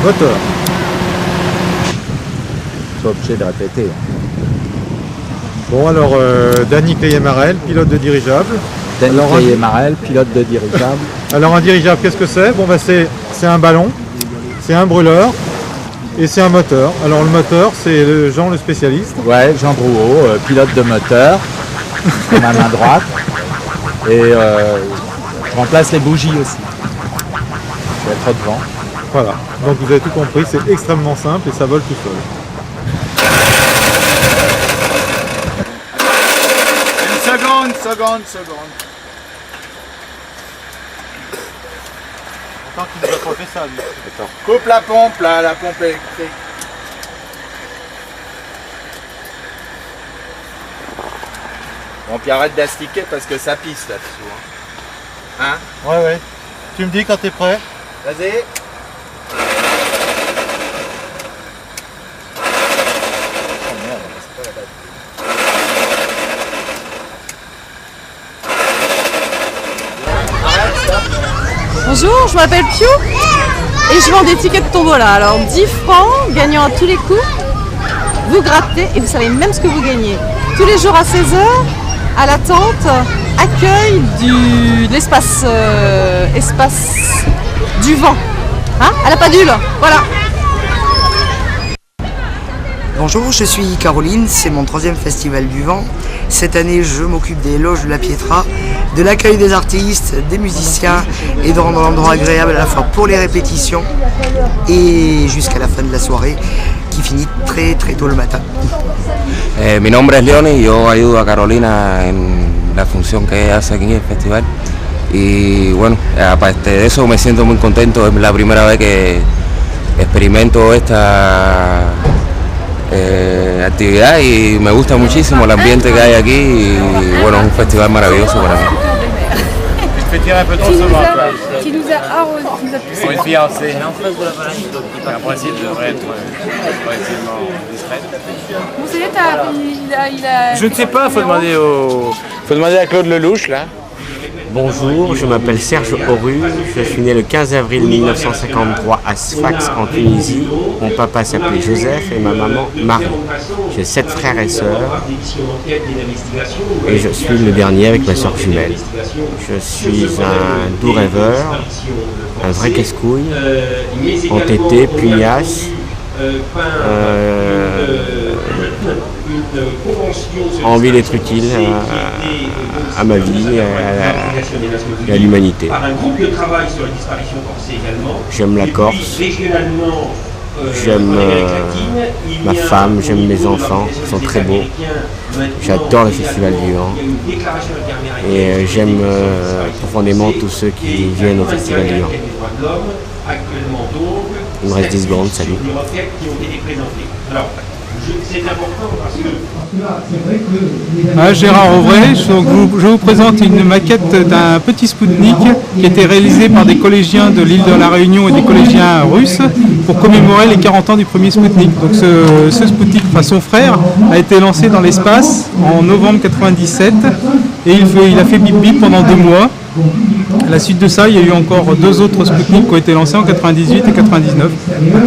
Moteur. Je suis obligé de répéter. Bon alors, Danny Cléé-Marel, pilote de dirigeable. Danny Cléé-Marel, pilote de dirigeable. Alors un dirigeable, qu'est-ce que c'est? Bon bah c'est un ballon, c'est un brûleur et c'est un moteur. Alors le moteur, c'est Jean le spécialiste. Ouais, Jean Drouot, pilote de moteur, à ma main droite. Et je remplace les bougies aussi. Je vais être devant. Voilà, donc vous avez tout compris, c'est extrêmement simple et ça vole tout seul. Une seconde. Attends qu'il nous a pas fait ça lui. Attends. Coupe la pompe là, la pompe électrique. Bon, puis arrête d'astiquer parce que ça pisse là-dessous. Hein? Ouais. Tu me dis quand t'es prêt? Vas-y. Bonjour, je m'appelle Pio et je vends des tickets de tombola. Alors 10 francs, gagnant à tous les coups, vous grattez et vous savez même ce que vous gagnez. Tous les jours à 16h, à la tente, accueil de l'espace espace du vent, hein, à la Padule, voilà. Bonjour, je suis Caroline, c'est mon 3e festival du vent. Cette année, je m'occupe des loges de la Pietra, de l'accueil des artistes, des musiciens et de rendre l'endroit agréable à la fois pour les répétitions et jusqu'à la fin de la soirée qui finit très tôt le matin. Mi nombre es Leone y yo ayudo a Carolina en la función que hace aquí en el festival. Y bueno, aparte de eso me siento muy contento, es la primera vez que experimento esta actividad y me gusta muchísimo el ambiente que hay aquí y bueno, es un festival maravilloso para mí. Je vais tirer un peu trop souvent. Qui nous a arrosé, qui nous a poussé. On est fiancés. En principe, devrait être relativement discrète. Vous savez, il a... Je ne sais pas, faut demander à Claude Lelouch là. Bonjour, je m'appelle Serge Horu, je suis né le 15 avril 1953 à Sfax en Tunisie. Mon papa s'appelait Joseph et ma maman Marie. J'ai 7 frères et sœurs et je suis le dernier avec ma sœur jumelle. Je suis un doux rêveur, un vrai casse-couille, entêté, pugnace, envie d'être utile à ma vie et à l'humanité. J'aime la Corse, j'aime ma femme, j'aime mes enfants, ils sont très beaux. J'adore le Festival du Vent et j'aime profondément tous ceux qui viennent au Festival du Vent. Il me reste 10 secondes, salut. Gérard Auvray, je vous présente une maquette d'un petit Spoutnik qui a été réalisé par des collégiens de l'île de la Réunion et des collégiens russes pour commémorer les 40 ans du premier Spoutnik. Donc ce Spoutnik, enfin son frère, a été lancé dans l'espace en novembre 1997 et il a fait bip bip pendant 2 mois. À la suite de ça, il y a eu encore 2 autres Spoutniks qui ont été lancés en 98 et 99.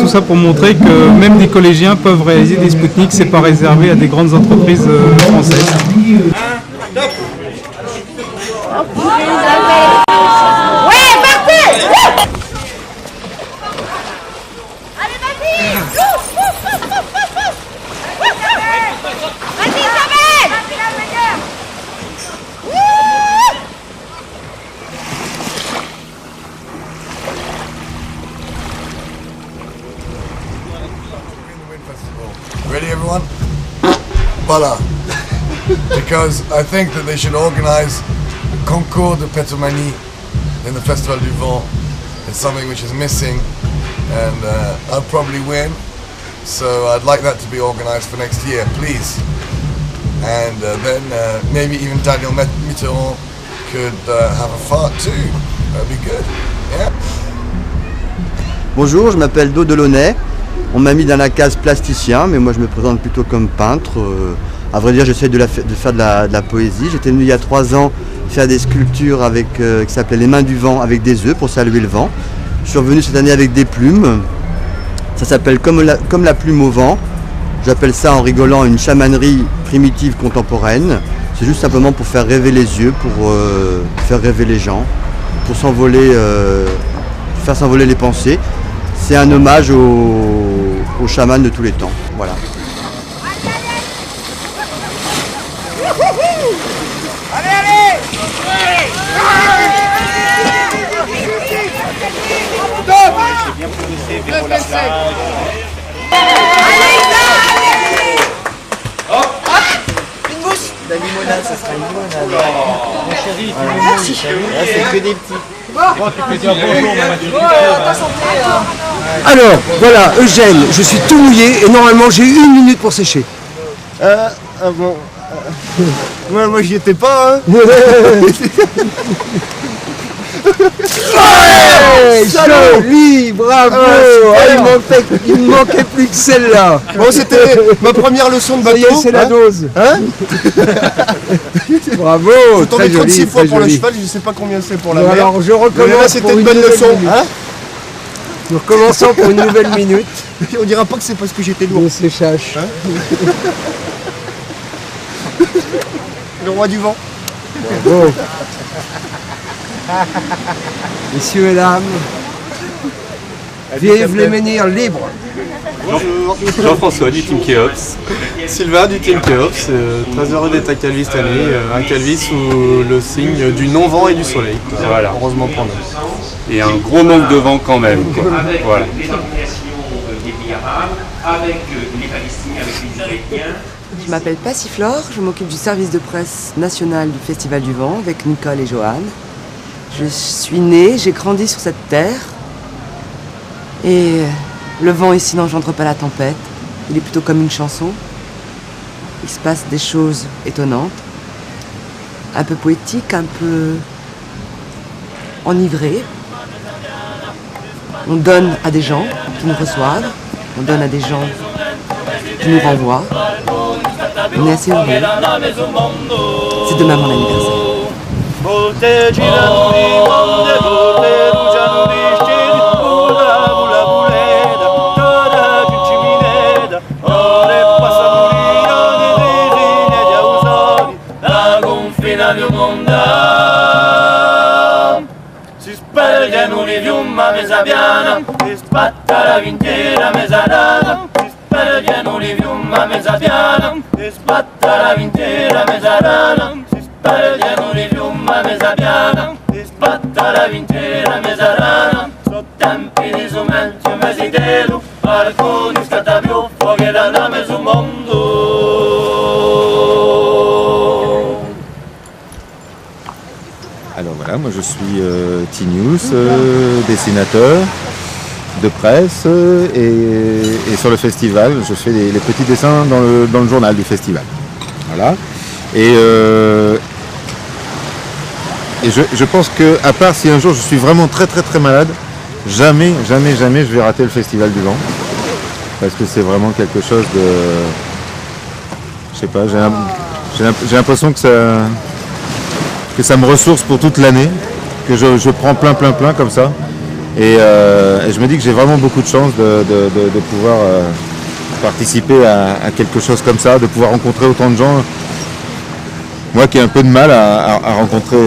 Tout ça pour montrer que même des collégiens peuvent réaliser des Spoutniks, c'est pas réservé à des grandes entreprises françaises. Ready, everyone? Voila. Because I think that they should organize the concours de Petomanie in the Festival du Vent. It's something which is missing, and I'll probably win. So I'd like that to be organized for next year, please. And then maybe even Daniel Mitterrand could have a fart too. That'd be good. Yeah. Bonjour, je m'appelle Do Delaunay. On m'a mis dans la case plasticien, mais moi je me présente plutôt comme peintre. À vrai dire, j'essaie de faire de la poésie. J'étais venu il y a 3 ans faire des sculptures qui s'appelaient les mains du vent avec des œufs pour saluer le vent. Je suis revenu cette année avec des plumes. Ça s'appelle comme la plume au vent. J'appelle ça en rigolant une chamanerie primitive contemporaine. C'est juste simplement pour faire rêver les yeux, pour faire rêver les gens, pour faire s'envoler les pensées. C'est un hommage aux chamans de tous les temps. Voilà. La limonade, ça sera une limonade. Mon chéri, merci. C'est que des petits. Alors, voilà, Eugène, je suis tout mouillé et normalement j'ai 1 minute pour sécher. Bon. Moi j'y étais pas, hein. Joli, bravo. Il me manquait plus que celle-là. Bon, c'était ma première leçon de bateau. C'est la dose. Hein. Bravo. Je tombais 36 fois pour le cheval, je sais pas combien c'est pour la mer. Alors je recommence. C'était une bonne leçon. Hein. Nous recommençons pour une nouvelle minute. On dira pas que c'est parce que j'étais lourd. De séchage. Le roi du vent. Bravo. Messieurs et dames, vive les menhirs libres. Bonjour, Jean-François du Team Kéops. Sylvain du Team Kéops, très heureux d'être à Calvi cette année. Un Calvi sous le signe du non-vent et du soleil. Voilà, heureusement pour nous. Et un gros manque de vent quand même. Quoi. Voilà. Je m'appelle Passiflore, je m'occupe du service de presse national du Festival du Vent avec Nicole et Joanne. Je suis née, j'ai grandi sur cette terre et le vent ici n'engendre pas la tempête, il est plutôt comme une chanson. Il se passe des choses étonnantes, un peu poétiques, un peu enivrées. On donne à des gens qui nous reçoivent, on donne à des gens qui nous renvoient. On est assez heureux. C'est demain mon anniversaire. Tempi di sumelcio, mesi dedo, Niskatavio, fogueira na mesmo mundo. Alors voilà, moi je suis Tinius, dessinateur de presse et sur le festival, je fais les petits dessins dans le journal du festival. Voilà. Et je pense que, à part si un jour je suis vraiment très malade, jamais je vais rater le Festival du Vent. Parce que c'est vraiment quelque chose de... Je sais pas, j'ai l'impression que ça me ressource pour toute l'année, que je prends plein comme ça. Et je me dis que j'ai vraiment beaucoup de chance de pouvoir participer à quelque chose comme ça, de pouvoir rencontrer autant de gens. Moi qui ai un peu de mal à rencontrer,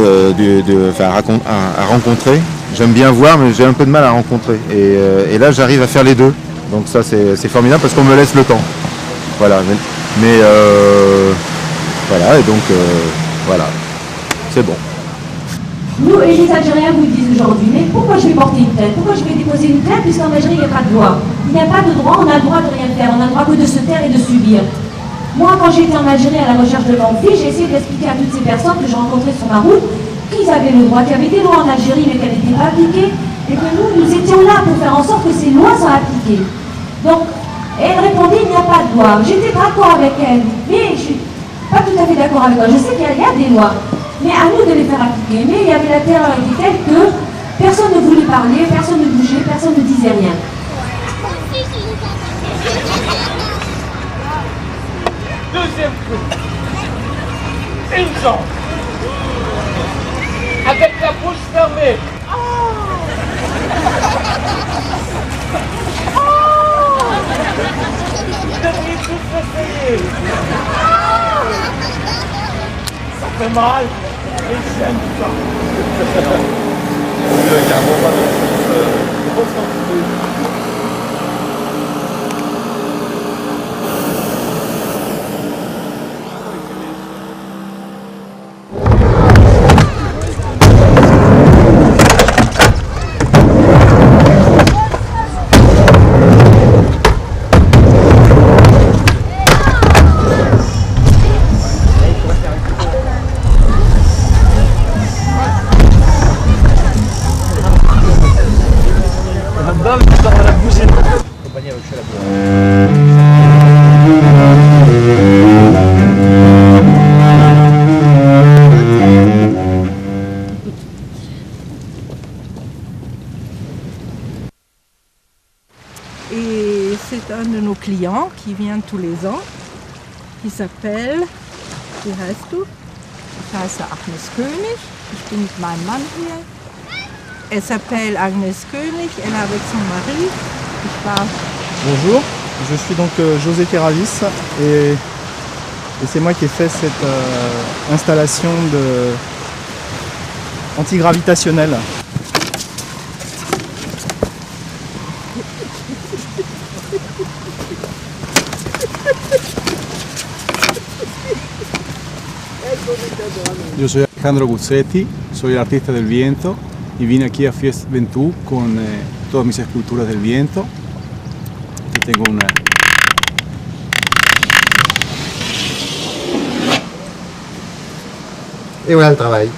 à rencontrer, j'aime bien voir mais j'ai un peu de mal à rencontrer. Et là j'arrive à faire les deux, donc ça c'est formidable parce qu'on me laisse le temps. Voilà, mais voilà, et donc voilà, c'est bon. Nous et les Algériens vous disent aujourd'hui, mais pourquoi je vais porter une plainte? Pourquoi je vais déposer une plainte puisqu'en Algérie il n'y a pas de droit? Il n'y a pas de droit, on a le droit de rien faire, on a le droit que de se taire et de subir. Moi, quand j'étais en Algérie à la recherche de l'amphi, j'ai essayé d'expliquer à toutes ces personnes que j'ai rencontrées sur ma route qu'ils avaient le droit, qu'il y avait des lois en Algérie mais qu'elles n'étaient pas appliquées et que nous étions là pour faire en sorte que ces lois soient appliquées. Donc, elle répondait, il n'y a pas de loi. J'étais d'accord avec elle, mais je ne suis pas tout à fait d'accord avec elle. Je sais qu'il y a des lois, mais à nous de les faire appliquer. Mais il y avait la terreur était telle que personne ne voulait parler, personne ne bougeait, personne ne disait rien. Deuxième coup. Une jambe. Avec la bouche fermée. Vous devriez tous l'essayer. Ça fait mal, mais j'aime ça. Et c'est un de nos clients qui vient tous les ans, qui s'appelle, wie heißt du? Ich heiße Agnes König, ich bin mit meinem Mann hier. Elle s'appelle Agnes König, elle est avec son mari. Bonjour, je suis donc José Keravis et c'est moi qui ai fait cette installation antigravitationnelle. Yo soy Alejandro Guzzetti, soy el artista del viento y vine aquí a Fiest Ventú con todas mis esculturas del viento. Aquí tengo una. Et voilà le travail.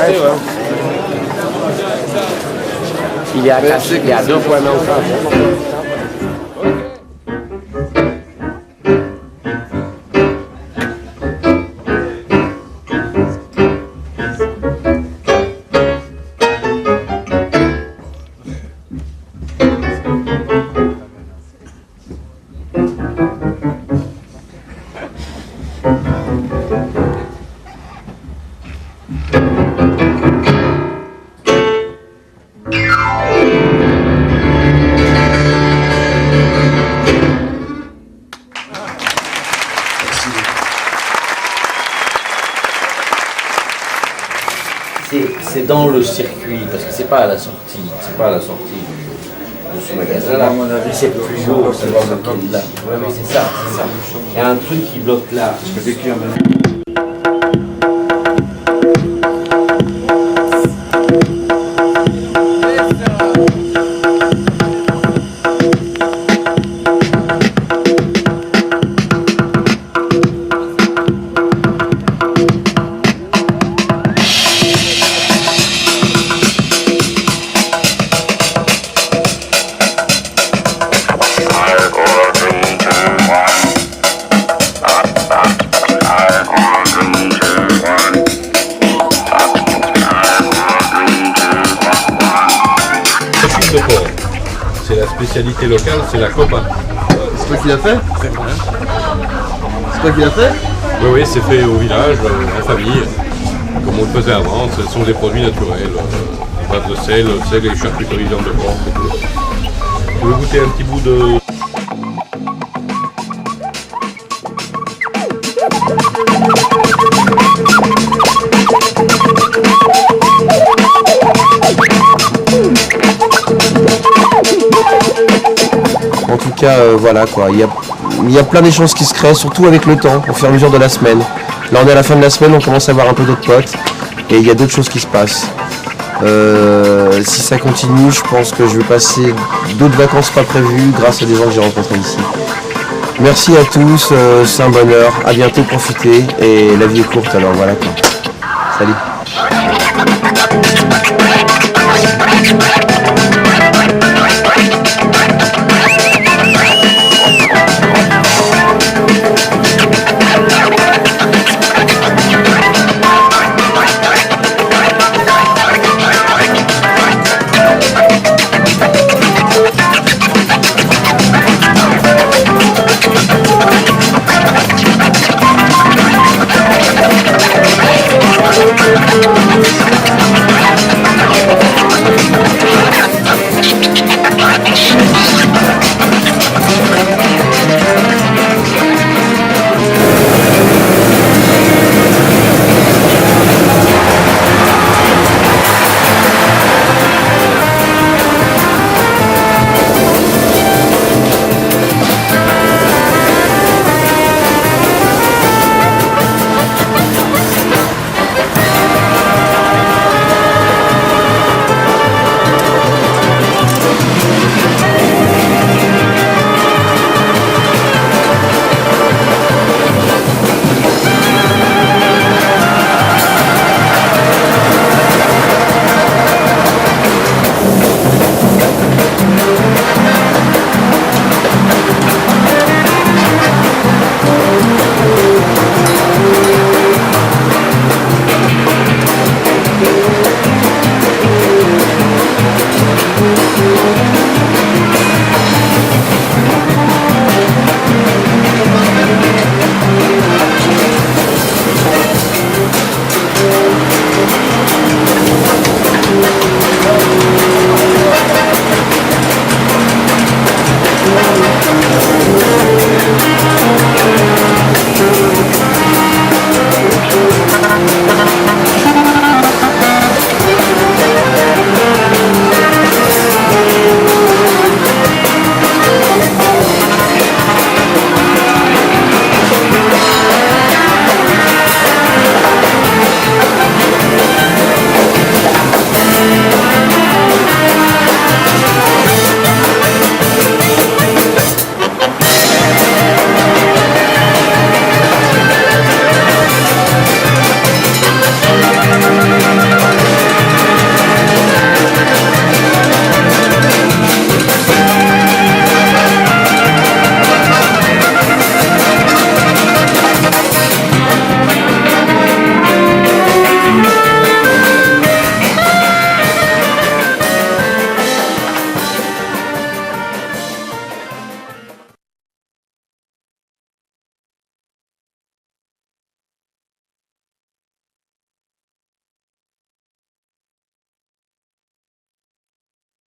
Ouais. Il est à 2 points d'ancrage. C'est dans le circuit, parce que c'est pas à la sortie, de ce magasin-là. C'est plus haut, c'est dans le bloc là. Ouais, mais c'est ça. Il y a un truc qui bloque là. C'est la spécialité locale, c'est la copa. C'est toi qui l'as fait? C'est toi qui l'as fait? Oui, c'est fait au village, en famille, comme on le faisait avant. Ce sont des produits naturels, base de sel et charcuterie, viande de porc et tout. Vous voulez goûter un petit bout de... En tout cas, voilà quoi, il y a plein d'échanges qui se créent, surtout avec le temps, au fur et à mesure de la semaine. Là on est à la fin de la semaine, on commence à voir un peu d'autres potes, et il y a d'autres choses qui se passent. Si ça continue, je pense que je vais passer d'autres vacances pas prévues grâce à des gens que j'ai rencontrés ici. Merci à tous, c'est un bonheur, à bientôt, profitez, et la vie est courte alors voilà quoi. Salut.